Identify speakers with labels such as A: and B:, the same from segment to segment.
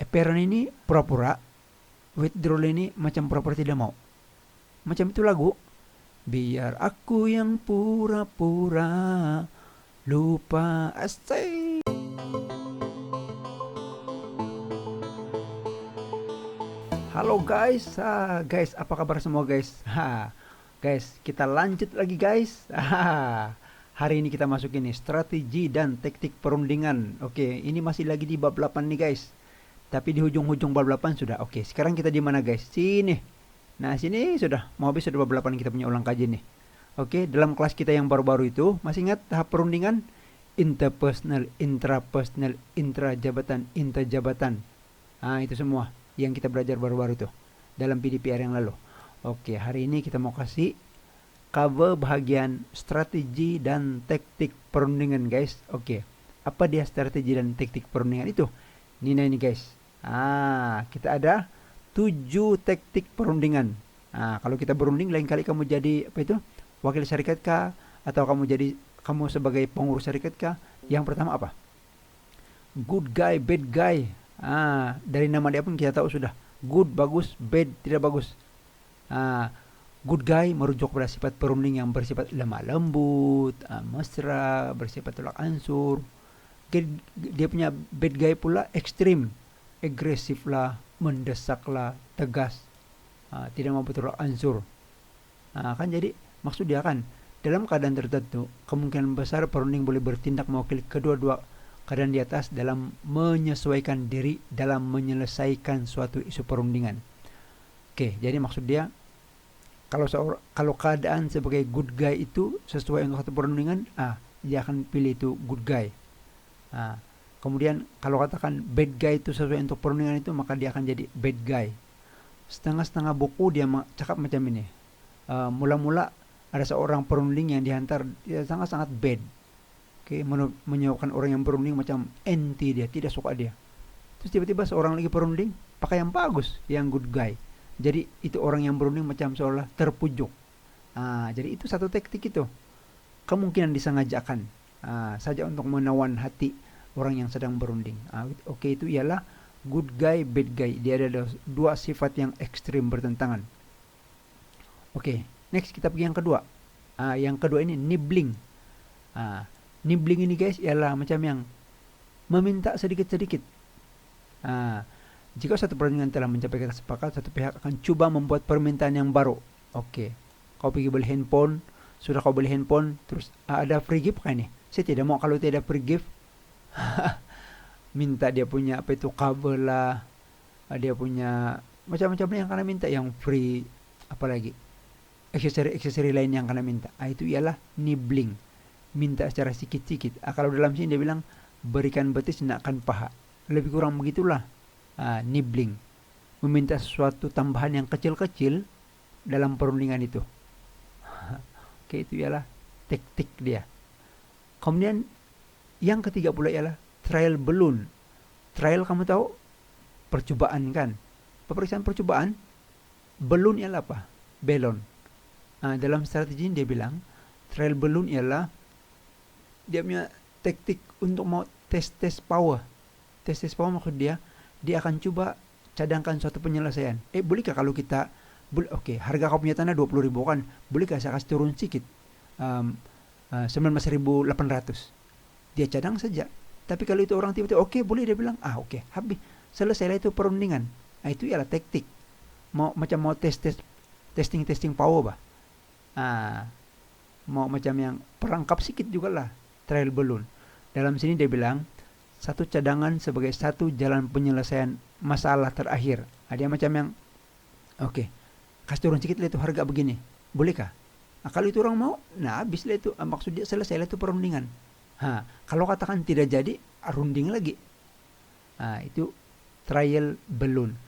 A: apparent ini pura-pura, withdrawal ini macam pura-pura tidak mau. Macam itu lagu. Biar aku yang pura-pura lupa. Asik. Halo guys, guys, apa kabar semua guys? Guys, kita lanjut lagi guys. Hari ini kita masuk ini strategi dan taktik perundingan. Oke, ini masih lagi di bab 8 nih guys. Tapi di ujung-ujung bab 8 sudah. Oke, sekarang kita di mana guys? Sini. Nah, sini sudah. Mau habis sudah bab 8 kita punya ulang kajian nih. Oke, dalam kelas kita yang baru-baru itu, masih ingat tahap perundingan? Interpersonal, intrapersonal, intrajabatan, interjabatan. Nah, itu semua yang kita belajar baru-baru itu dalam PDPR yang lalu. Oke, hari ini kita mau kasih cover bahagian strategi dan taktik perundingan guys. Oke, apa dia strategi dan taktik perundingan itu? Ini guys. Kita ada 7 taktik perundingan. Kalau kita berunding lain kali kamu jadi apa itu? Wakil syarikat kah? Atau kamu sebagai pengurus syarikat kah? Yang pertama apa? Good guy, bad guy. Dari nama dia pun kita tahu sudah. Good bagus, bad tidak bagus. Good guy merujuk pada sifat perunding yang bersifat lemah lembut, mesra, bersifat tolak ansur. Dia punya bad guy pula ekstrim, agresif lah, mendesak lah, tegas, tidak mau bertolak ansur. Kan jadi maksud dia kan dalam keadaan tertentu kemungkinan besar perunding boleh bertindak mewakili kedua-dua keadaan di atas dalam menyesuaikan diri dalam menyelesaikan suatu isu perundingan. Oke, jadi maksud dia kalau keadaan sebagai good guy itu sesuai untuk satu perundingan, dia akan pilih itu good guy. Kemudian kalau katakan bad guy itu sesuai untuk perundingan itu, maka dia akan jadi bad guy. Setengah-setengah buku dia cakap macam ini. Mula-mula ada seorang perunding yang dihantar, dia sangat-sangat bad. Oke, menyebabkan orang yang berunding macam anti dia, tidak suka dia. Terus tiba-tiba seorang lagi perunding pakai yang bagus, yang good guy. Jadi itu orang yang berunding macam seolah terpujuk. Jadi itu satu taktik itu. Kemungkinan disengajakan saja untuk menawan hati orang yang sedang berunding. Oke, itu ialah good guy, bad guy. Dia ada dua sifat yang ekstrim bertentangan. Oke, next kita pergi yang kedua. Yang kedua ini nibbling. Nibbling ini guys ialah macam yang meminta sedikit-sedikit. Jika satu perundingan telah mencapai kata sepakat, satu pihak akan coba membuat permintaan yang baru. Oke, kau pergi beli handphone, sudah kau beli handphone, terus ada free gift kan ini? Saya tidak mau kalau tidak ada free gift. Minta dia punya apa itu kabel lah, dia punya macam-macam yang kena minta, yang free, apalagi aksesori lain yang kena minta. Itu ialah nibbling, minta secara sikit-sikit. Kalau dalam sini dia bilang berikan betis nakkan paha, lebih kurang begitulah. Nibbling, meminta sesuatu tambahan yang kecil-kecil dalam perundingan itu. Oke, itu ialah taktik dia. Kemudian yang ketiga pula ialah trial balloon. Trial kamu tahu percobaan kan? Pemeriksaan percobaan. Balloon ialah apa? Balon. Dalam strategi ini dia bilang trial balloon ialah dia punya taktik untuk mau tes power. Tes power maksud dia akan coba cadangkan suatu penyelesaian. Bolehkah kalau kita harga kau punya tanah 20.000 kan, bolehkah saya kasih turun sedikit 19.800. Dia cadang saja. Tapi kalau itu orang tiba-tiba boleh, dia bilang habis selesai itu perundingan. Itu ialah taktik. Mau testing power bah. Mau macam yang perangkap sedikit juga lah trial balloon. Dalam sini dia bilang satu cadangan sebagai satu jalan penyelesaian masalah terakhir. Dia macam yang kasih turun sedikit lah itu harga begini, bolehkah? Kalau itu orang mau, habislah itu, maksudnya selesai itu perundingan. Kalau katakan tidak jadi, runding lagi. Itu trial balloon.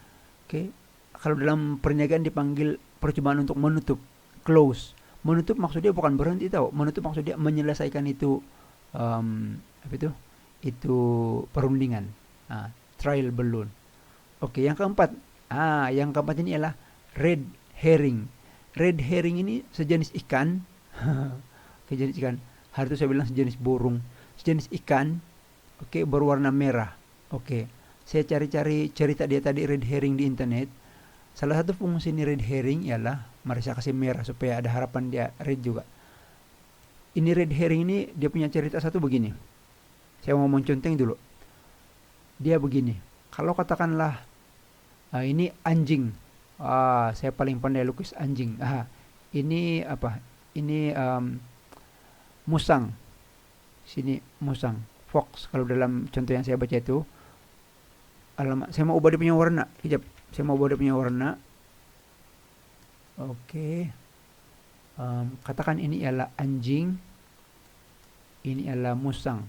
A: Kalau dalam perniagaan dipanggil percobaan untuk menutup, close. Menutup maksudnya bukan berhenti tahu. Menutup maksudnya menyelesaikan itu itu perundingan. Trial balloon. Yang keempat. Yang keempat ini adalah red herring. Red herring ini sejenis ikan. Sejenis ikan. Hari itu saya bilang sejenis burung. Sejenis ikan. Berwarna merah. saya cari-cari cerita dia tadi red herring di internet. Salah satu fungsi ini red herring ialah, mari saya kasih merah supaya ada harapan dia red juga. Ini red herring ini dia punya cerita satu begini. Saya mau menconteng dulu. Dia begini. Kalau katakanlah ini anjing. Saya paling pandai lukis anjing. Ini apa? Ini musang. Sini musang. Fox kalau dalam contoh yang saya baca itu. Alamak, saya mau ubah dia punya warna. Kejap. Saya mau ubah dia punya warna. Oke. Katakan ini ialah anjing, ini adalah musang.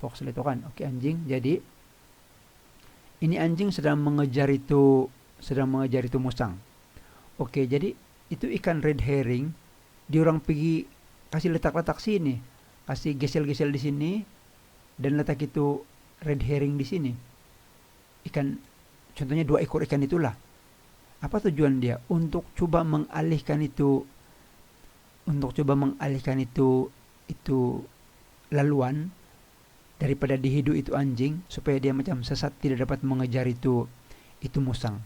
A: Fox itu kan, oke anjing. Jadi ini anjing sedang mengejar itu musang. Oke, jadi itu ikan red herring. Diorang pergi kasih letak-letak sini, kasih gesel-gesel di sini, dan letak itu red herring di sini. Ikan, contohnya 2 ekor ikan itulah. Apa tujuan dia? Untuk coba mengalihkan itu laluan daripada dihidu itu anjing, supaya dia macam sesat tidak dapat mengejar itu musang.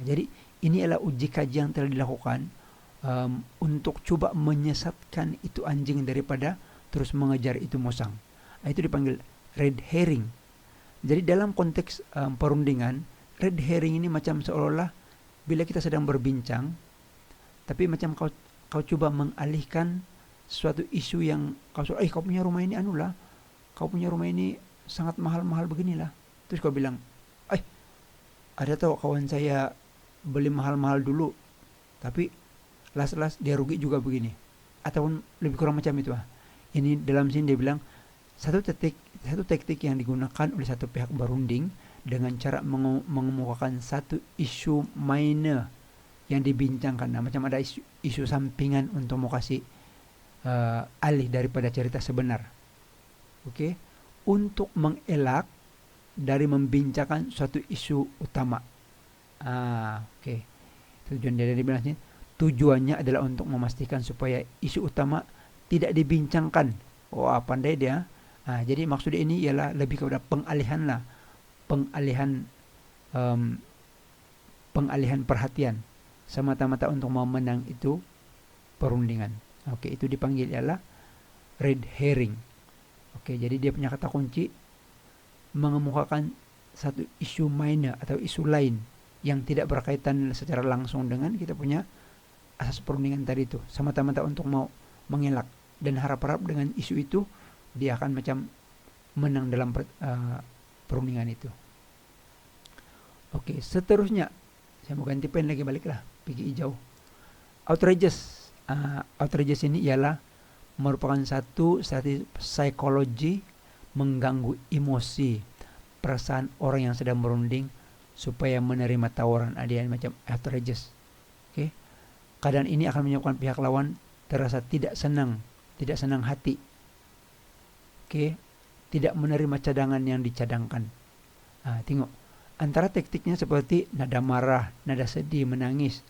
A: Jadi ini adalah uji kaji yang telah dilakukan untuk coba menyesatkan itu anjing daripada terus mengejar itu musang. Itu dipanggil red herring. Jadi dalam konteks perundingan, red herring ini macam seolah-olah bila kita sedang berbincang, tapi macam kau coba mengalihkan suatu isu yang kau punya rumah ini kau punya rumah ini sangat mahal-mahal beginilah. Terus kau bilang, ada tahu kawan saya beli mahal-mahal dulu, tapi las-las dia rugi juga begini. Ataupun lebih kurang macam itu. Ini dalam sini dia bilang, satu taktik yang digunakan oleh satu pihak berunding dengan cara mengemukakan satu isu minor yang dibincangkan. Macam ada isu sampingan untuk mau kasih alih daripada cerita sebenar. Oke, untuk mengelak dari membincangkan suatu isu utama. Oke. Tujuan dia bilang sini, tujuannya adalah untuk memastikan supaya isu utama tidak dibincangkan. Pandai dia. Jadi maksudnya ini ialah lebih kepada pengalihan perhatian semata-mata untuk memenang itu perundingan. Oke, itu dipanggil ialah red herring. Oke, jadi dia punya kata kunci mengemukakan satu isu minor atau isu lain yang tidak berkaitan secara langsung dengan kita punya asas perundingan tadi itu, semata-mata untuk mau mengelak, dan harap-harap dengan isu itu dia akan macam menang dalam perundingan itu. Oke, seterusnya saya mau ganti pen lagi, baliklah pergi hijau. Outrageous. Outrageous ini ialah merupakan satu psikologi mengganggu emosi perasaan orang yang sedang berunding supaya menerima tawaran adian macam outrageous. Oke. Keadaan ini akan menyebabkan pihak lawan terasa tidak senang hati. Oke. Tidak menerima cadangan yang dicadangkan. Tengok. Antara taktiknya seperti nada marah, nada sedih, menangis.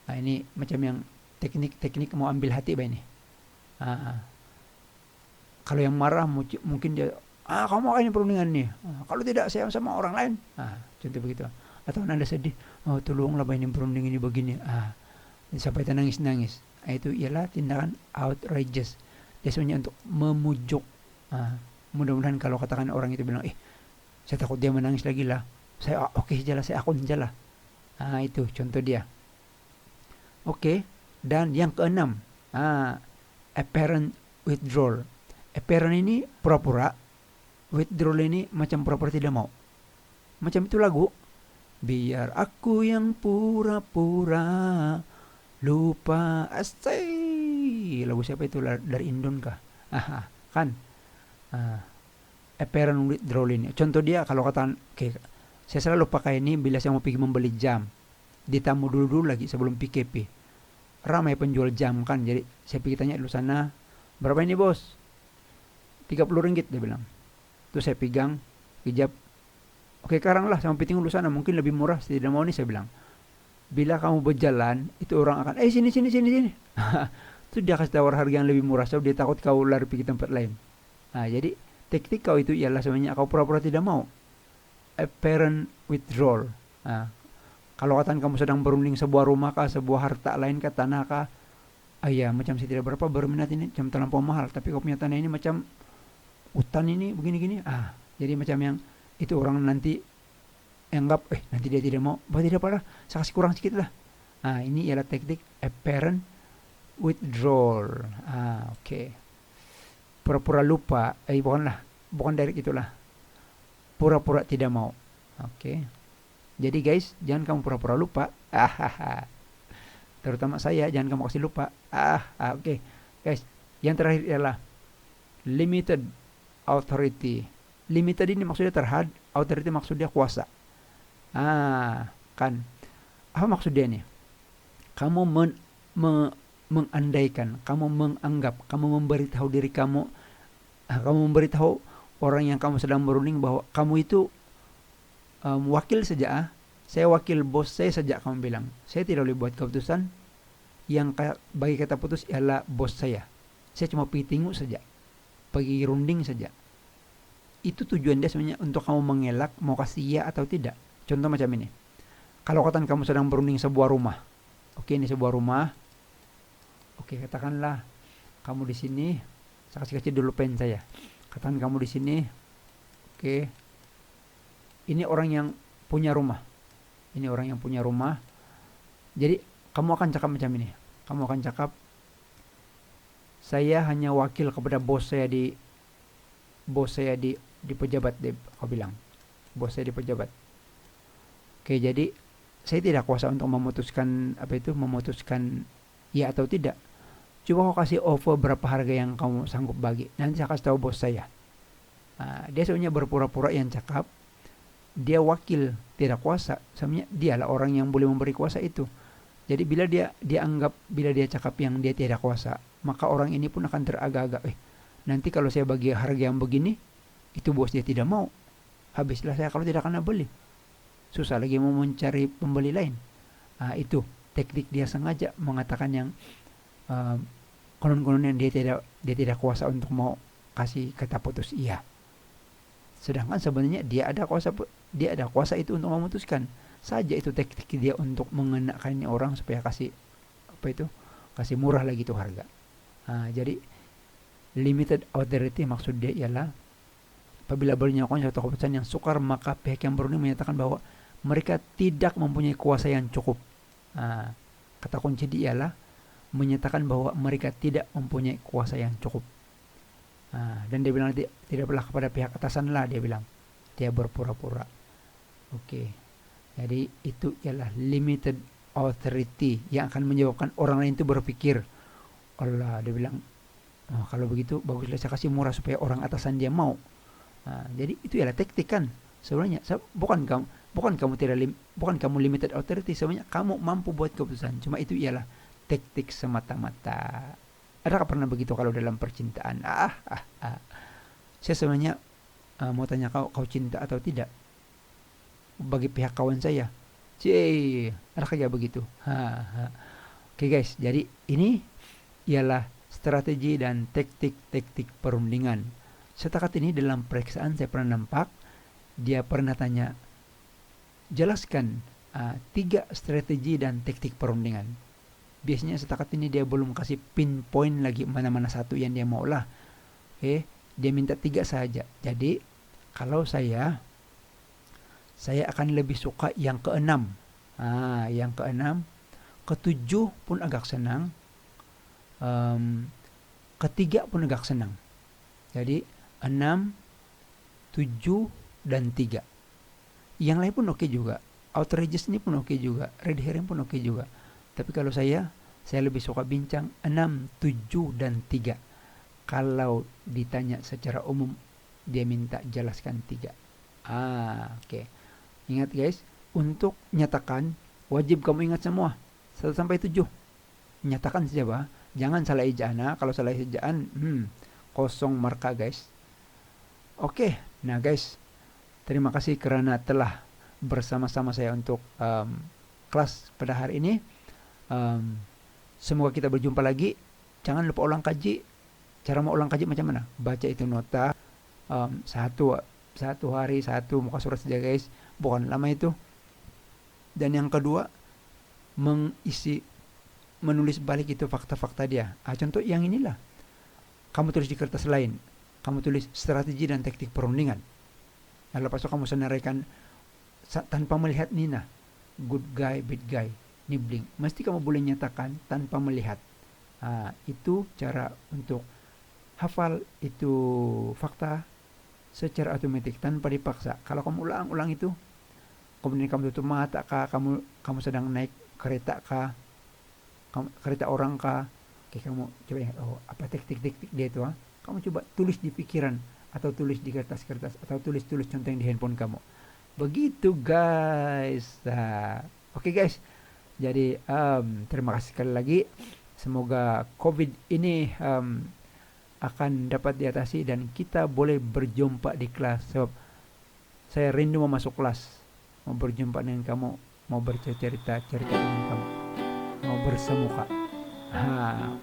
A: Ini macam yang teknik mau ambil hati ini. Kalau yang marah mungkin dia, kamu mau ini perundingan nih. Kalau tidak saya sama orang lain. Contoh begitu. Atau nada sedih, tolonglah ini perundingan ini begini. Sampai nangis-nangis. Itu ialah tindakan outrageous. Dia sebenarnya untuk memujuk. Mudah-mudahan kalau katakan orang itu bilang, saya takut dia menangis lagi lah. Saya akun saja lah. Itu contoh dia. Oke. Dan yang keenam, apparent withdrawal. Apparent ini pura-pura, withdrawal ini macam pura-pura tidak mau. Macam itu lagu. Biar aku yang pura-pura lupa. Lagu siapa itu, dari Indon kah? Kan. Apparent withdrawal ini. Contoh dia kalau katakan, saya selalu pakai ini bila saya mau pergi membeli jam. Ditamu dulu lagi sebelum PKP. Ramai penjual jam kan, jadi saya pergi tanya dulu sana, berapa ini bos? 30 ringgit dia bilang. Terus saya pegang, hijab. Oke, sekarang lah sama piting dulu sana, mungkin lebih murah, saya tidak mau nih, saya bilang. Bila kamu berjalan, itu orang akan, sini. Terus dia kasih tawar harga yang lebih murah, sebab dia takut kau lari pergi tempat lain. Jadi Teknik kau itu ialah sebenarnya kau pura-pura tidak mau. Apparent withdrawal. Nah, kalau katakan kamu sedang berunding sebuah rumah kah, sebuah harta lain kah, tanah kah, iya macam saya tidak berapa berminat ini, macam terlampau mahal, tapi kau punya tanah ini macam hutan ini begini-gini, jadi macam yang itu orang nanti anggap, nanti dia tidak mau, tidak apa, saya kasih kurang sedikit lah. Ini ialah teknik apparent withdrawal. Oke. Pura-pura lupa, bukan dari itulah, pura-pura tidak mau. Oke. Jadi guys, jangan kamu pura-pura lupa. Terutama saya, jangan kamu kasih lupa. Oke. Guys, yang terakhir ialah limited authority. Limited ini maksudnya terhad, authority maksudnya kuasa. Kan. Apa maksudnya nih? Kamu mengandaikan, kamu menganggap, kamu memberitahu diri kamu, kamu memberitahu orang yang kamu sedang berunding bahwa kamu itu wakil saja. Saya wakil bos saya saja, kamu bilang. Saya tidak boleh buat keputusan, yang bagi kata putus ialah bos saya. Saya cuma pitingu saja, pergi runding saja. Itu tujuan dia sebenarnya untuk kamu mengelak mau kasih ya atau tidak. Contoh macam ini. Kalau katakan kamu sedang berunding sebuah rumah. Oke, ini sebuah rumah. Oke, katakanlah kamu di sini. Saya kasih dulu pen saya. Katakan kamu di sini. Oke. Ini orang yang punya rumah. Ini orang yang punya rumah. Jadi kamu akan cakap macam ini. Kamu akan cakap, saya hanya wakil kepada bos saya di pejabat, kau bilang. Bos saya di pejabat. Oke, jadi saya tidak kuasa untuk memutuskan memutuskan ya atau tidak. Coba kau kasih offer berapa harga yang kamu sanggup bagi. Nanti saya kasih tahu bos saya. Dia sebenarnya berpura-pura yang cakap. Dia wakil, tidak kuasa. Sebenarnya dialah orang yang boleh memberi kuasa itu. Jadi bila dia anggap, bila dia cakap yang dia tidak kuasa, maka orang ini pun akan teragak-agak. Nanti kalau saya bagi harga yang begini, itu bos dia tidak mau. Habislah saya kalau tidak akan beli. Susah lagi mau mencari pembeli lain. Itu teknik dia sengaja mengatakan yang konon-konon yang dia tidak kuasa untuk mau kasih kata putus iya. Sedangkan sebenarnya dia ada kuasa itu untuk memutuskan. Saja itu teknik dia untuk mengenakan orang supaya kasih kasih murah lagi itu harga. Jadi limited authority maksud dia ialah apabila berlakukan suatu keputusan yang sukar, maka pihak yang berunding menyatakan bahwa mereka tidak mempunyai kuasa yang cukup. Kata kunci dia ialah menyatakan bahwa mereka tidak mempunyai kuasa yang cukup. Dan dia bilang tidak berlah kepada pihak atasan lah, dia bilang. Dia berpura-pura. Oke. Jadi itu ialah limited authority yang akan menyebabkan orang lain itu berpikir, Allah, dia bilang, kalau begitu baguslah saya kasih murah supaya orang atasan dia mau. Jadi itu ialah teknik kan. Sebenarnya bukan kamu limited authority, sebenarnya kamu mampu buat keputusan. Cuma itu ialah teknik semata-mata. Adakah pernah begitu kalau dalam percintaan? Saya sebenarnya mau tanya kau cinta atau tidak? Bagi pihak kawan saya, adakah ya begitu? Oke guys, jadi ini ialah strategi dan teknik perundingan. Setakat ini dalam periksaan saya pernah nampak, dia pernah tanya, jelaskan 3 strategi dan teknik perundingan. Biasanya setakat ini dia belum kasih pinpoint lagi mana-mana satu yang dia mau lah. Dia minta 3 saja. Jadi kalau saya akan lebih suka yang ke-6. Yang ke-6, ke-7 pun agak senang. Ke-3 pun agak senang. Jadi 6, 7 dan 3. Yang lain pun oke juga. Outrageous ini pun oke juga. Red herring pun oke juga. Tapi kalau saya lebih suka bincang 6, 7 dan 3. Kalau ditanya secara umum, dia minta jelaskan 3. Oke. Ingat guys, untuk nyatakan wajib kamu ingat semua 1 sampai 7. Nyatakan saja, bah. Jangan salah ejaan. Kalau salah ejaan, kosong marka guys. Oke. Nah guys, terima kasih karena telah bersama-sama saya untuk kelas pada hari ini. Semoga kita berjumpa lagi. Jangan lupa ulang kaji. Cara mau ulang kaji macam mana? Baca itu nota, satu hari satu muka surat saja guys, bukan lama itu. Dan yang kedua, menulis balik itu fakta-fakta dia. Contoh yang inilah, kamu tulis di kertas lain, kamu tulis strategi dan taktik perundingan. Lepas itu kamu senaraikan tanpa melihat Nina, good guy, bad guy, nibbling. Mesti kamu boleh nyatakan tanpa melihat. Itu cara untuk hafal itu fakta secara otomatis tanpa dipaksa. Kalau kamu ulang-ulang itu, kemudian kamu tutup mata kah, kamu sedang naik kereta kah, kereta orang kah, kamu coba ingat, apa teknik-teknik dia itu, kamu coba tulis di pikiran atau tulis di kertas-kertas atau tulis contoh yang di handphone kamu. Begitu guys. Oke guys, jadi terima kasih sekali lagi. Semoga COVID ini akan dapat diatasi dan kita boleh berjumpa di kelas, sebab saya rindu mau masuk kelas, mau berjumpa dengan kamu, mau bercerita dengan kamu, mau bersemuka.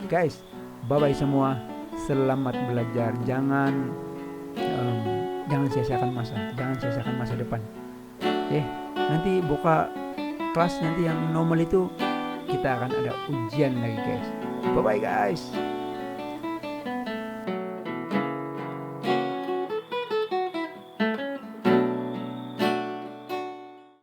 A: Guys, bye bye semua, selamat belajar, jangan sia-siakan masa depan. Nanti buka kelas nanti yang normal itu kita akan ada ujian lagi guys. Bye bye guys.